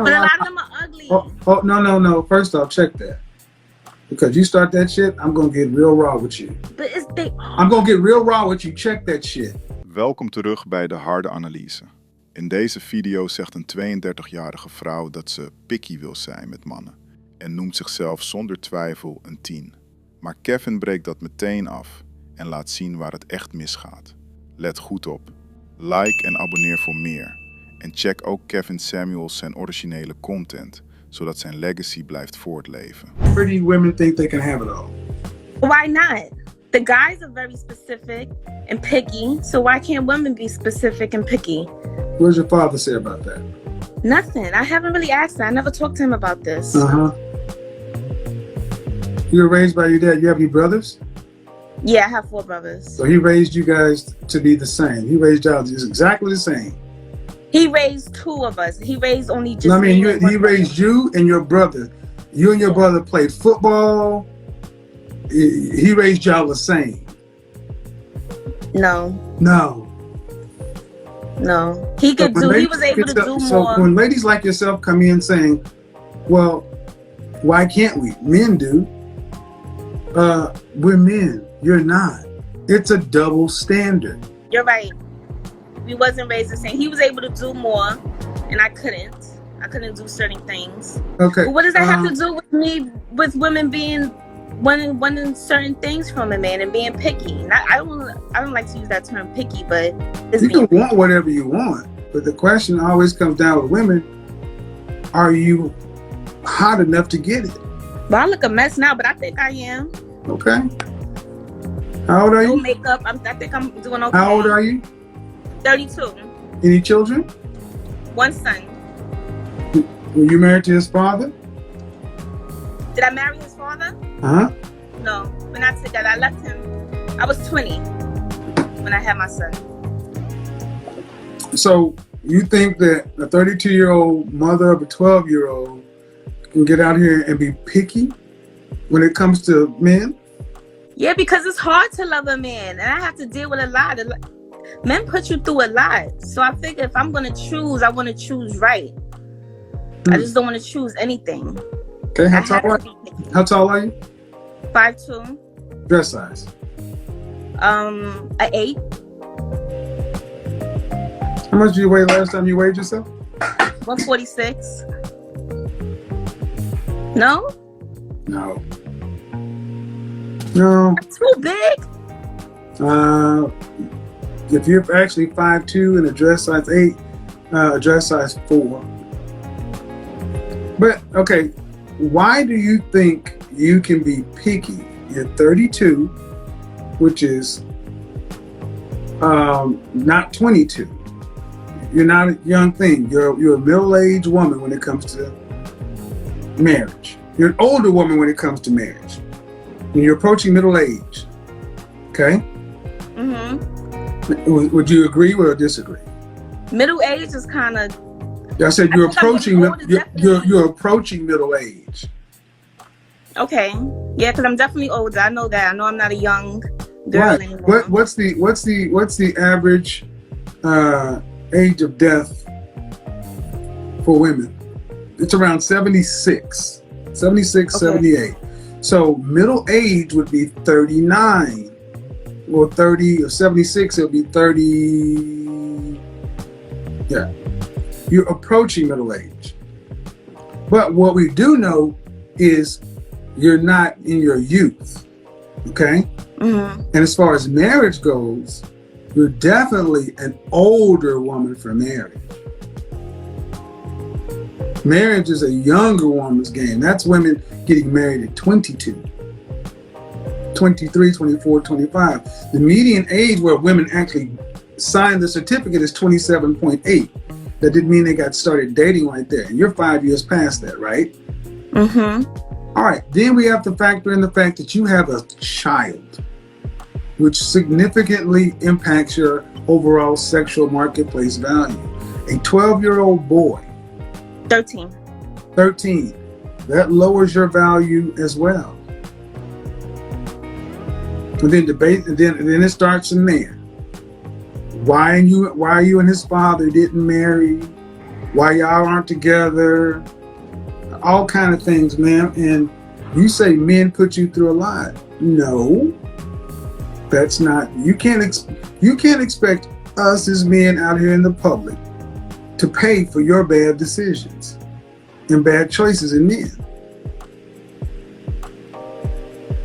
But a lot of them are ugly. No. First off, check that. Because you start that shit, I'm going to get real raw with you. But they are. I'm going to get real raw with you. Check that shit. Welkom terug bij de Harde Analyse. In deze video zegt een 32-jarige vrouw dat ze picky wil zijn met mannen. En noemt zichzelf zonder twijfel een 10. Maar Kevin breekt dat meteen af en laat zien waar het echt misgaat. Let goed op. Like en abonneer voor meer. En check ook Kevin Samuels zijn originele content, zodat zijn legacy blijft voortleven. Pretty women think they can have it all. Why not? The guys are very specific and picky, so why can't women be specific and picky? What does your father say about that? Nothing. I haven't really asked that. I never talked to him about this. You were raised by your dad. You have any brothers? Yeah, I have 4 brothers. So he raised you guys to be the same. He raised y'all just exactly the same. He raised 2 of us. He raised only just me. He raised you and your brother. You and your brother played football. He raised y'all the same. No. He could do. He was able to do more. So when ladies like yourself come in saying, "Well, why can't we?" Men do. We're men. You're not. It's a double standard. You're right. We wasn't raised the same. He was able to do more, and I couldn't. I couldn't do certain things. Okay. But what does that have to do with me, with women being wanting certain things from a man and being picky? I don't like to use that term picky, but you can want whatever you want. But the question always comes down with women: are you hot enough to get it? Well, I look a mess now, but I think I am. Okay. How old are you? No makeup. I think I'm doing okay. How old are you? 32. Any children? 1 son. Were you married to his father? Did I marry his father? No, we're not together. I left him. I was 20 when I had my son. So you think that a 32-year-old mother of a 12-year-old can get out here and be picky when it comes to men? Yeah, because it's hard to love a man, and I have to deal with a lot. Men put you through a lot. So I figure if I'm going to choose, I want to choose right. I just don't want to choose anything. Okay, how tall are you? 5'2". Dress size? An 8. How much did you weigh last time you weighed yourself? 146. No? No. That's too big. If you're actually 5'2" and a dress size 8, a dress size 4. But, okay, why do you think you can be picky? You're 32, which is not 22. You're not a young thing. You're a middle-aged woman when it comes to marriage. You're an older woman when it comes to marriage. And you're approaching middle age. Okay? Would you agree or disagree? Middle age is kind of... I said you're approaching middle age. Okay. Yeah, because I'm definitely older. I know that. I know I'm not a young girl anymore. What's the average age of death for women? It's around 76, okay. 78. So middle age would be 39. Or 30 or 76, it'll be 30. Yeah. You're approaching middle age. But what we do know is you're not in your youth. Okay? And as far as marriage goes, you're definitely an older woman for marriage. Marriage is a younger woman's game. That's women getting married at 22. 23, 24, 25. The median age where women actually signed the certificate is 27.8. That didn't mean they got started dating right there. And you're 5 years past that, right? All right. Then we have to factor in the fact that you have a child, which significantly impacts your overall sexual marketplace value. A 12-year-old boy. 13. That lowers your value as well. And then debate, and then it starts from there. Why you and his father didn't marry? why y'all aren't together, all kind of things, man. And you say men put you through a lot. No, that's not. You can't expect us as men out here in the public to pay for your bad decisions and bad choices in men.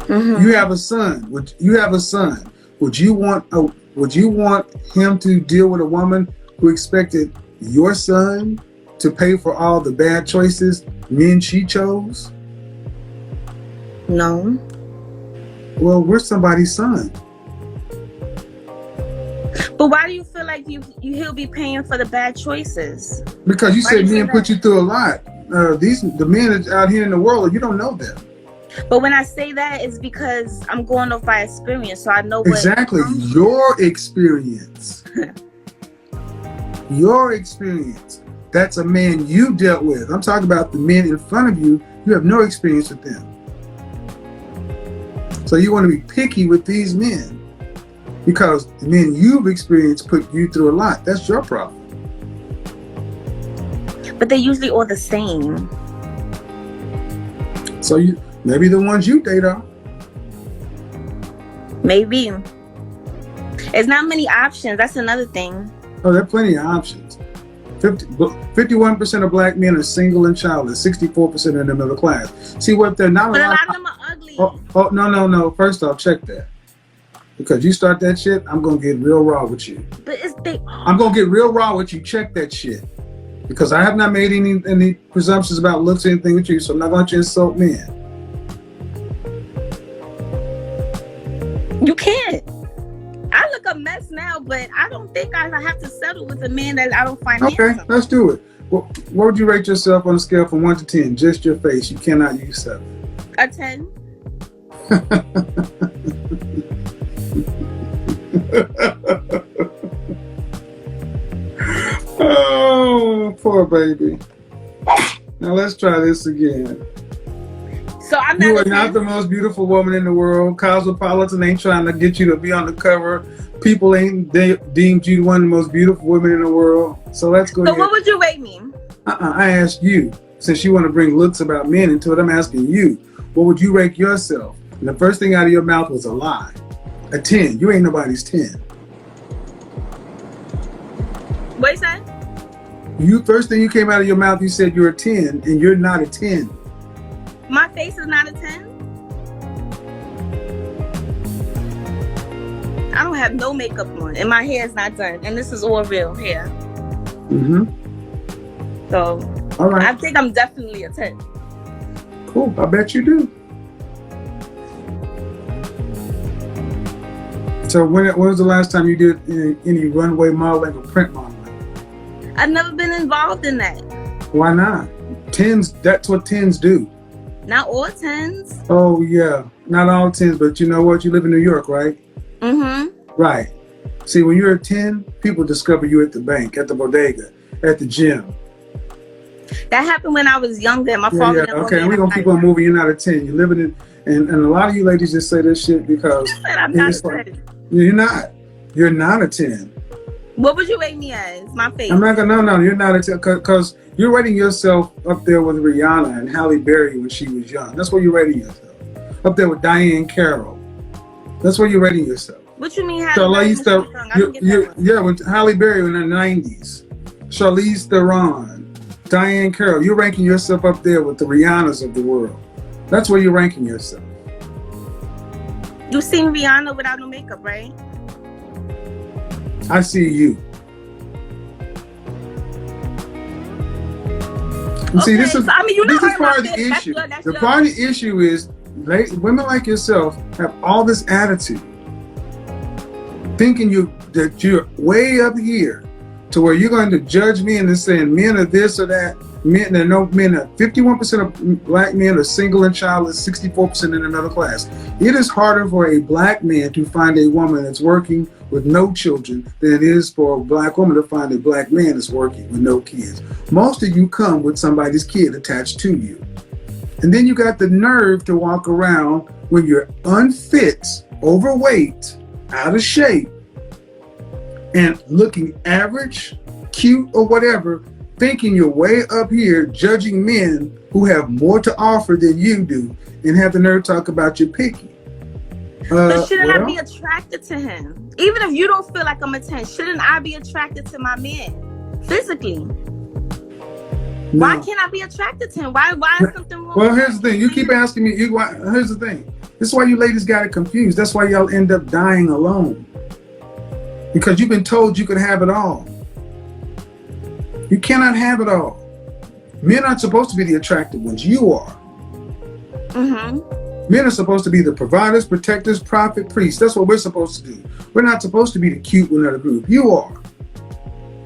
Mm-hmm. You have a son. Would you want him to deal with a woman who expected your son to pay for all the bad choices men she chose? No. Well, we're somebody's son. But why do you feel like he'll be paying for the bad choices? Because you said men put you through a lot. The men out here in the world, you don't know them. But when I say that, it's because I'm going off by experience, so I know what exactly your experience. Your experience. That's a man you dealt with. I'm talking about the men in front of you. You have no experience with them. So you want to be picky with these men because the men you've experienced put you through a lot. That's your problem. But they're usually all the same. So maybe the ones you date are. Maybe. There's not many options. That's another thing. Oh, there are plenty of options. 51% of black men are single and childless. 64% are in the middle class. See what they're not. But a lot of them are ugly. Oh, no. First off, check that. Because you start that shit, I'm gonna get real raw with you. But I'm gonna get real raw with you. Check that shit. Because I have not made any presumptions about looks or anything with you, so I'm not going to insult men. You can't. I look a mess now, but I don't think I have to settle with a man that I don't find handsome. Okay, let's do it. What would you rate yourself on a scale from 1 to 10? Just your face. You cannot use 7. A 10. Oh, poor baby. Now let's try this again. So I'm not. You are not the most beautiful woman in the world. Cosmopolitan ain't trying to get you to be on the cover. People ain't deemed you one of the most beautiful women in the world. So let's go. So what would you rate me? I asked you. Since you want to bring looks about men into it, I'm asking you. What would you rate yourself? And the first thing out of your mouth was a lie. A 10. You ain't nobody's 10. What you said? First thing you came out of your mouth, you said you're a 10, and you're not a 10. My face is not a 10. I don't have no makeup on, and my hair is not done, and this is all real hair. Mm-hmm. So, all right. I think I'm definitely a 10. Cool. I bet you do. So when was the last time you did any runway modeling or print modeling? I've never been involved in that. Why not? 10s, that's what 10s do. Not all 10s. Oh, yeah. Not all 10s, but you know what? You live in New York, right? Mm-hmm. Right. See, when you're a 10, people discover you at the bank, at the bodega, at the gym. That happened when I was younger. My father. Yeah, okay, we're going to keep on moving. You're not a 10. You're living in, and a lot of you ladies just say this shit because. I said I'm not a 10. You're not. You're not a 10. What would you rate me as? My face. I'm not gonna. No, you're not a 10 because you're rating yourself up there with Rihanna and Halle Berry when she was young. That's where you're rating yourself. Up there with Diane Carroll. That's where you're rating yourself. What you mean, Halle Berry? Yeah, with Halle Berry in the 90s. Charlize Theron, Diane Carroll. You're ranking yourself up there with the Rihannas of the world. That's where you're ranking yourself. You've seen Rihanna without no makeup, right? I see you. Okay, see, this is part of the issue. Part of the issue is women like yourself have all this attitude, thinking that you're way up here to where you're going to judge men and saying men are this or that. Men are 51% of black men are single and childless, 64% in the middle class. It is harder for a black man to find a woman that's working with no children than it is for a black woman to find a black man that's working with no kids. Most of you come with somebody's kid attached to you. And then you got the nerve to walk around when you're unfit, overweight, out of shape, and looking average, cute, or whatever, thinking you're way up here judging men who have more to offer than you do and have the nerve to talk about you're picky. But shouldn't I be attracted to him? Even if you don't feel like I'm a 10, shouldn't I be attracted to my man physically? No. Why can't I be attracted to him? Why is something wrong? Well, here's the thing. You keep asking me. Here's the thing. This is why you ladies got it confused. That's why y'all end up dying alone. Because you've been told you could have it all. You cannot have it all. Men aren't supposed to be the attractive ones. You are. Mm-hmm. Men are supposed to be the providers, protectors, prophet, priests. That's what we're supposed to do. We're not supposed to be the cute one of the group. You are.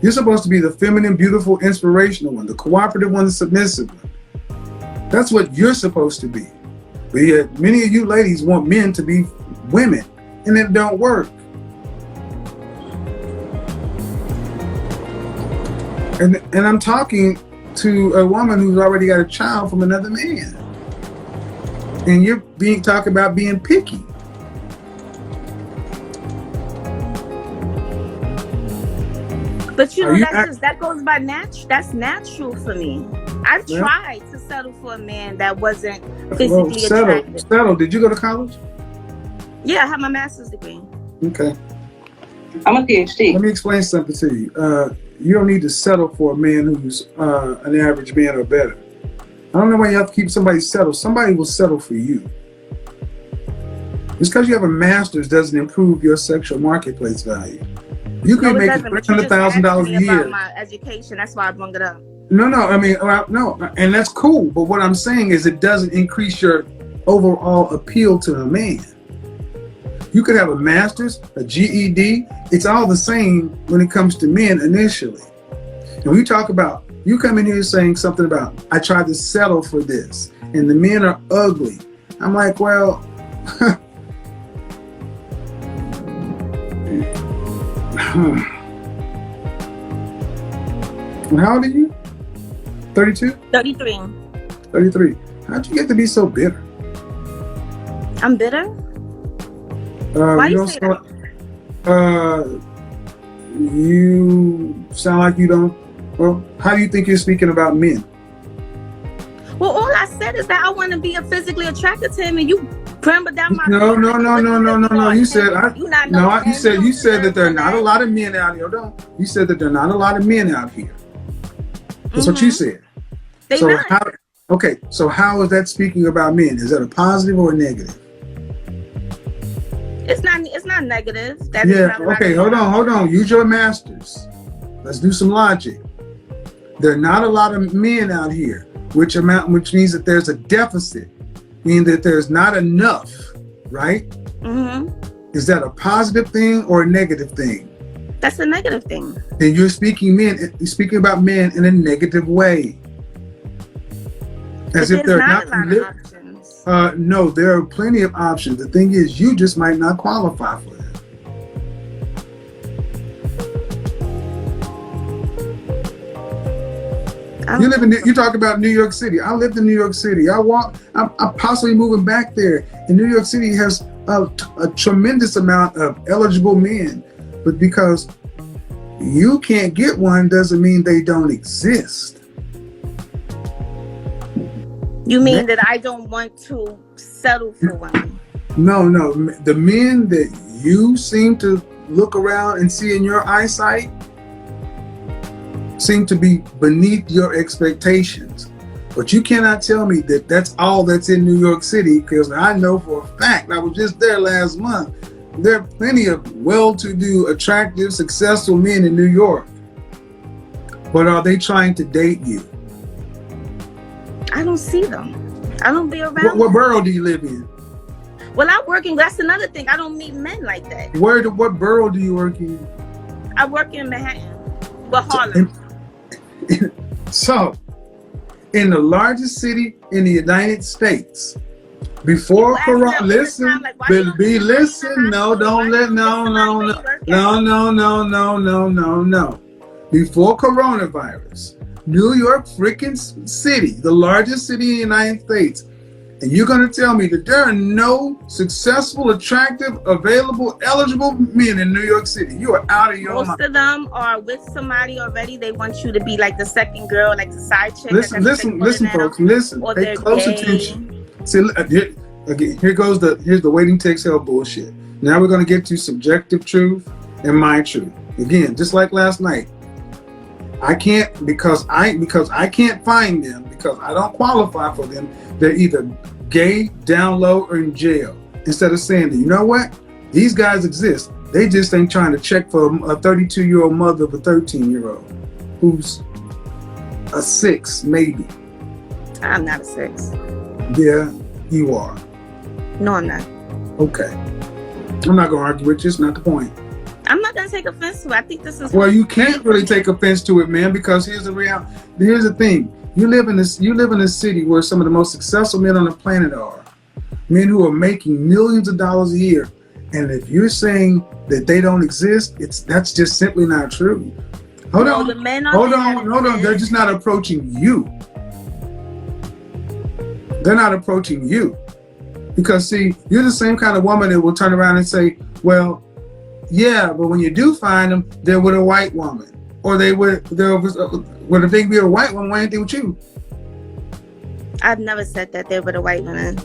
You're supposed to be the feminine, beautiful, inspirational one, the cooperative one, the submissive one. That's what you're supposed to be. But yet, many of you ladies want men to be women, and it don't work. And I'm talking to a woman who's already got a child from another man. And you're talking about being picky. But you know, that goes by natural. That's natural for me. I've tried to settle for a man that wasn't physically attractive. Settle. Did you go to college? Yeah, I have my master's degree. Okay. I'm a PhD. Let me explain something to you. You don't need to settle for a man who's an average man or better. I don't know why you have to keep somebody settled. Somebody will settle for you. Just because you have a master's doesn't improve your sexual marketplace value. You can make $300,000 a year. About my education, that's why I brought it up. No. I mean, no, and that's cool. But what I'm saying is, it doesn't increase your overall appeal to a man. You could have a master's, a GED. It's all the same when it comes to men initially. And we talk about, you come in here saying something about, I tried to settle for this, and the men are ugly. I'm like, well, how old are you? 32? 33. 33. How'd you get to be so bitter? I'm bitter? Why you say that? You sound like you don't. Well, how do you think you're speaking about men? Well, all I said is that I want to be physically attracted to him, and you remember that my No. You said you said that there are not a lot of men out here. No, you said that there are not a lot of men out here. That's what you said. So how is that speaking about men? Is that a positive or a negative? It's not negative. Hold on. Use your masters. Let's do some logic. There are not a lot of men out here, which means that there's a deficit, meaning that there's not enough, right? Mm-hmm. Is that a positive thing or a negative thing? That's a negative thing. Then you're speaking about men in a negative way. As if they're not a lot of options. No, there are plenty of options. The thing is, you just might not qualify for them. You talk about New York City. I lived in New York City. I'm possibly moving back there. And New York City has a tremendous amount of eligible men. But because you can't get one doesn't mean they don't exist. You mean that I don't want to settle for one? No. The men that you seem to look around and see in your eyesight seem to be beneath your expectations. But you cannot tell me that that's all that's in New York City, because I know for a fact, I was just there last month, there are plenty of well-to-do, attractive, successful men in New York. But are they trying to date you? I don't see them. I don't be around. What borough do you live in? Well, I'm working. That's another thing. I don't meet men like that. What borough do you work in? I work in Manhattan, but Harlem. So, in the largest city in the United States, before Corona, listen. No. Before coronavirus, New York freaking City, the largest city in the United States, And you're going to tell me that there are no successful, attractive, available, eligible men in New York City. You are out of your mind. Most of them are with somebody already. They want you to be like the second girl, like the side chick. Listen, folks, listen. Or Pay close gay. attention. See, again, here's the waiting takes hell bullshit. Now we're going to get to subjective truth and my truth. Again, just like last night. I can't because I can't find them because I don't qualify for them. They're either gay, down low, or in jail. Instead of saying that, you know what? These guys exist. They just ain't trying to check for a 32-year-old mother of a 13-year-old who's a 6, maybe. I'm not a 6. Yeah, you are. No, I'm not. Okay. I'm not going to argue with you. It's not the point. I'm not going to take offense to it. I think this is... Well, you can't really take offense to it, man, because here's the thing. You live in a city where some of the most successful men on the planet are. Men who are making millions of dollars a year. And if you're saying that they don't exist, that's just simply not true. Hold on. They're just not approaching you. They're not approaching you. Because, see, you're the same kind of woman that will turn around and say, well, yeah, but when you do find them, they're with a white woman. Or if they be a white woman, why ain't they with you? I've never said that they're with a white woman.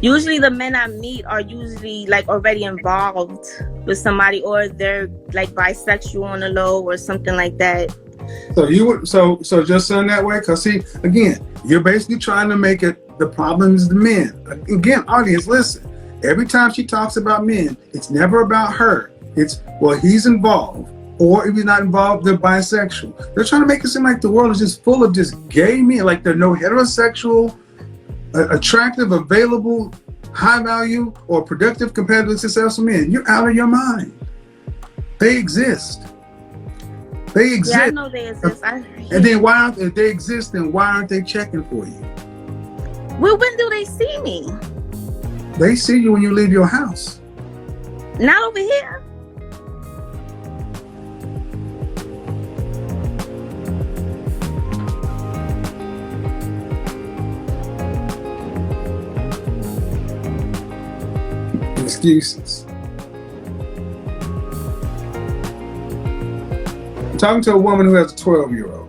Usually the men I meet are usually like already involved with somebody, or they're like bisexual on the low or something like that. So just saying that way, because see, again, you're basically trying to make it the problem is the men. Again, audience, listen. Every time she talks about men, it's never about her. It's, well, he's involved. Or if he's not involved, they're bisexual. They're trying to make it seem like the world is just full of just gay men, like there are no heterosexual, attractive, available, high value, or productive, competitive, successful men. You're out of your mind. They exist. They exist. Yeah, I know they exist. And then if they exist, then why aren't they checking for you? Well, when do they see me? They see you when you leave your house. Not over here. Excuses. I'm talking to a woman who has a 12-year-old.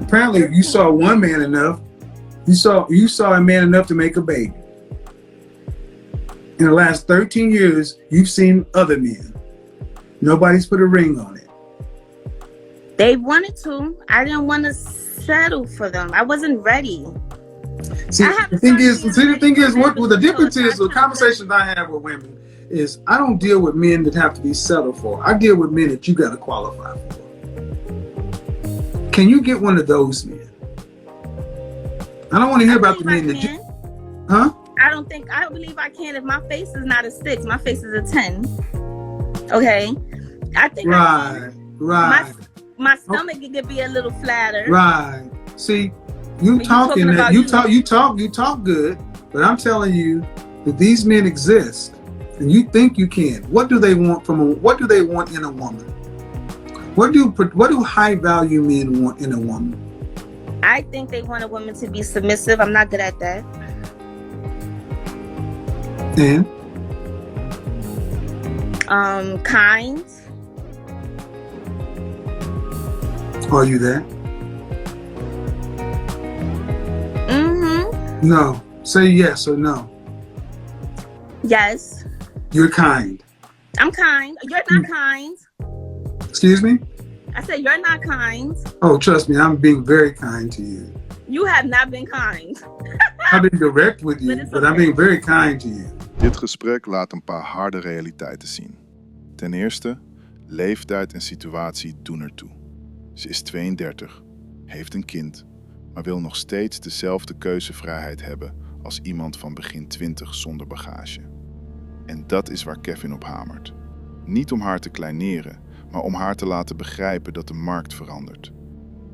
Apparently, you saw one man enough. You saw a man enough to make a baby. In the last 13 years, you've seen other men. Nobody's put a ring on it. They wanted to. I didn't want to settle for them. I wasn't ready. See, the thing is, what the difference is, the conversations I have with women is I don't deal with men that have to be settled for. I deal with men that you got to qualify for. Can you get one of those men? I don't want to hear about the men that you... Huh? I don't believe I can if my face is not a 6. My face is a 10. Okay? I think Right. My stomach could be a little flatter. Right. See, you talk good, but I'm telling you that these men exist, and you think you can. What do they want what do they want in a woman? What do high value men want in a woman? I think they want a woman to be submissive. I'm not good at that. And? Kind. Are you that? Mm-hmm. No. Say yes or no. Yes. You're kind. I'm kind. You're not kind. Excuse me? I said you're not kind. Oh, trust me, I'm being very kind to you. You have not been kind. I've been direct with you, but I'm being very kind to you. Dit gesprek laat een paar harde realiteiten zien. Ten eerste, leeftijd en situatie doen ertoe. Ze is 32, heeft een kind, maar wil nog steeds dezelfde keuzevrijheid hebben als iemand van begin 20 zonder bagage. En dat is waar Kevin op hamert. Niet om haar te kleineren, maar om haar te laten begrijpen dat de markt verandert.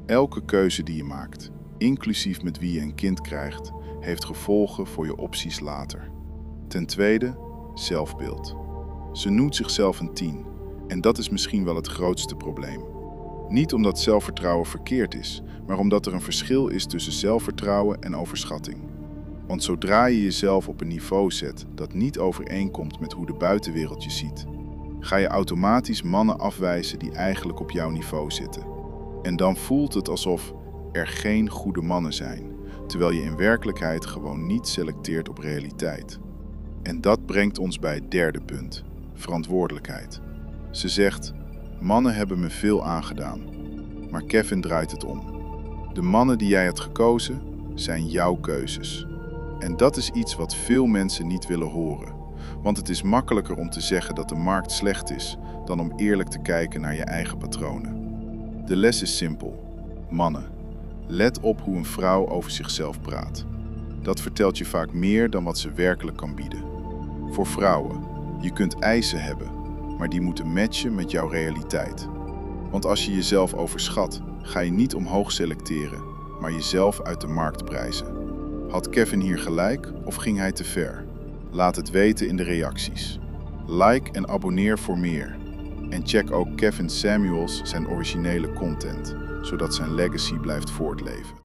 Elke keuze die je maakt, inclusief met wie je een kind krijgt, heeft gevolgen voor je opties later. Ten tweede, zelfbeeld. Ze noemt zichzelf een 10 en dat is misschien wel het grootste probleem. Niet omdat zelfvertrouwen verkeerd is, maar omdat er een verschil is tussen zelfvertrouwen en overschatting. Want zodra je jezelf op een niveau zet dat niet overeenkomt met hoe de buitenwereld je ziet, ga je automatisch mannen afwijzen die eigenlijk op jouw niveau zitten. En dan voelt het alsof er geen goede mannen zijn, terwijl je in werkelijkheid gewoon niet selecteert op realiteit. En dat brengt ons bij het derde punt, verantwoordelijkheid. Ze zegt, mannen hebben me veel aangedaan, maar Kevin draait het om. De mannen die jij hebt gekozen, zijn jouw keuzes. En dat is iets wat veel mensen niet willen horen. Want het is makkelijker om te zeggen dat de markt slecht is, dan om eerlijk te kijken naar je eigen patronen. De les is simpel. Mannen, let op hoe een vrouw over zichzelf praat. Dat vertelt je vaak meer dan wat ze werkelijk kan bieden. Voor vrouwen, je kunt eisen hebben, maar die moeten matchen met jouw realiteit. Want als je jezelf overschat, ga je niet omhoog selecteren, maar jezelf uit de markt prijzen. Had Kevin hier gelijk of ging hij te ver? Laat het weten in de reacties. Like en abonneer voor meer. En check ook Kevin Samuels zijn originele content, zodat zijn legacy blijft voortleven.